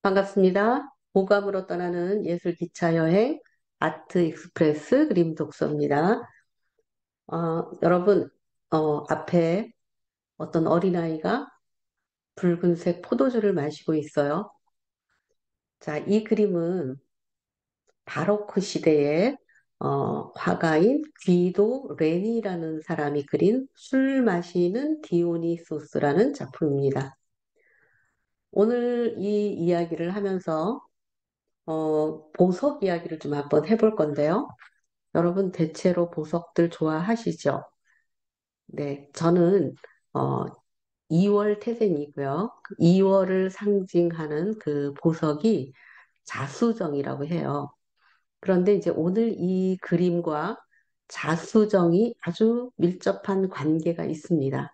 반갑습니다. 오감으로 떠나는 예술 기차 여행 아트 익스프레스 그림 독서입니다. 여러분, 앞에 어떤 어린아이가 붉은색 포도주를 마시고 있어요. 자, 이 그림은 바로크 시대의 화가인 귀도 레니라는 사람이 그린 술 마시는 디오니소스라는 작품입니다. 오늘 이 이야기를 하면서 보석 이야기를 좀 한번 해볼 건데요. 여러분 대체로 보석들 좋아하시죠? 네, 저는 어, 2월 태생이고요. 2월을 상징하는 그 보석이 자수정이라고 해요. 그런데 이제 오늘 이 그림과 자수정이 아주 밀접한 관계가 있습니다.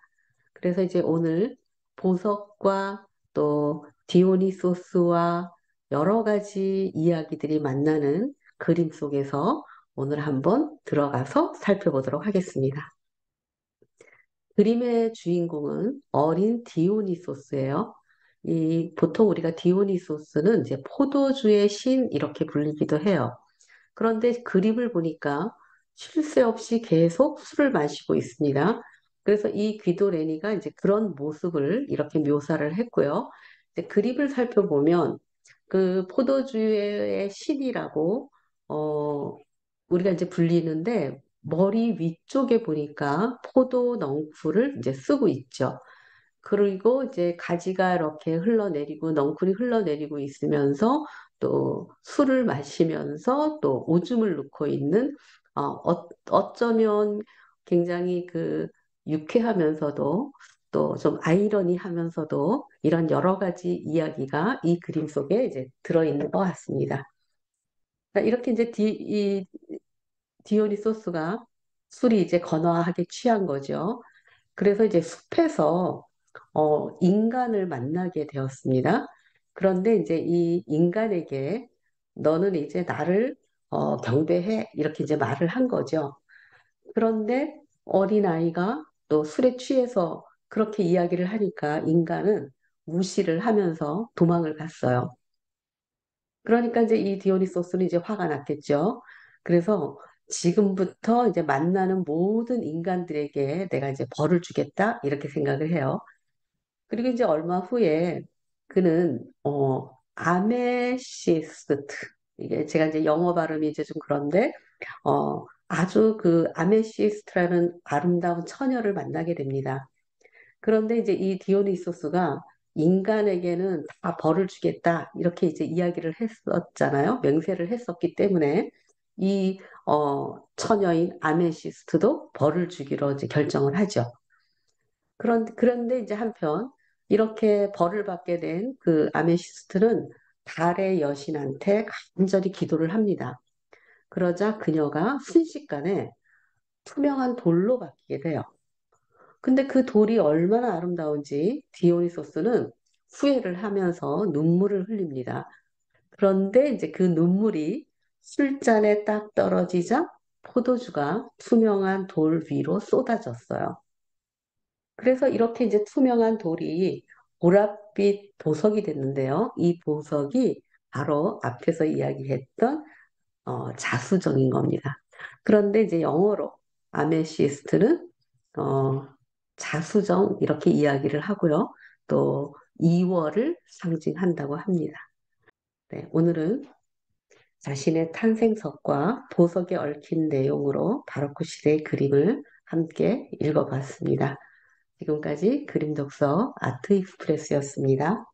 그래서 이제 오늘 보석과 또 디오니소스와 여러 가지 이야기들이 만나는 그림 속에서 오늘 한번 들어가서 살펴보도록 하겠습니다. 그림의 주인공은 어린 디오니소스예요. 보통 우리가 디오니소스는 이제 포도주의 신 이렇게 불리기도 해요. 그런데 그림을 보니까 쉴 새 없이 계속 술을 마시고 있습니다. 그래서 이 귀도 레니가 이제 그런 모습을 이렇게 묘사를 했고요. 이제 그림을 살펴보면 그 포도주의 신이라고 어, 우리가 이제 불리는데 머리 위쪽에 보니까 포도 넝쿨을 이제 쓰고 있죠. 그리고 이제 가지가 이렇게 흘러내리고 넝쿨이 흘러내리고 있으면서 또 술을 마시면서 또 오줌을 넣고 있는 어쩌면 굉장히 그 유쾌하면서도 또 좀 아이러니하면서도 이런 여러 가지 이야기가 이 그림 속에 이제 들어있는 것 같습니다. 그러니까 이렇게 이제 이 디오니소스가 술이 이제 건화하게 취한 거죠. 그래서 이제 숲에서 인간을 만나게 되었습니다. 그런데 이제 이 인간에게 너는 이제 나를 경배해 이렇게 이제 말을 한 거죠. 그런데 어린아이가 또 술에 취해서 그렇게 이야기를 하니까 인간은 무시를 하면서 도망을 갔어요. 그러니까 이제 이 디오니소스는 이제 화가 났겠죠. 그래서 지금부터 이제 만나는 모든 인간들에게 내가 이제 벌을 주겠다 이렇게 생각을 해요. 그리고 이제 얼마 후에 그는 아메시스트, 이게 제가 이제 영어 발음이 이제 좀 그런데 아주 그 아메시스트라는 아름다운 처녀를 만나게 됩니다. 그런데 이제 이 디오니소스가 인간에게는 다 벌을 주겠다 이렇게 이제 이야기를 했었잖아요. 맹세를 했었기 때문에 이 처녀인 아메시스트도 벌을 주기로 이제 결정을 하죠. 그런데 이제 한편 이렇게 벌을 받게 된 그 아메시스트는 달의 여신한테 간절히 기도를 합니다. 그러자 그녀가 순식간에 투명한 돌로 바뀌게 돼요. 근데 그 돌이 얼마나 아름다운지 디오니소스는 후회를 하면서 눈물을 흘립니다. 그런데 이제 그 눈물이 술잔에 딱 떨어지자 포도주가 투명한 돌 위로 쏟아졌어요. 그래서 이렇게 이제 투명한 돌이 보랏빛 보석이 됐는데요. 이 보석이 바로 앞에서 이야기했던 자수정인 겁니다. 그런데 이제 영어로 아메시스트는 어, 자수정 이렇게 이야기를 하고요. 또 2월을 상징한다고 합니다. 네, 오늘은 자신의 탄생석과 보석에 얽힌 내용으로 바로크 시대의 그림을 함께 읽어봤습니다. 지금까지 그림 독서 아트 익스프레스였습니다.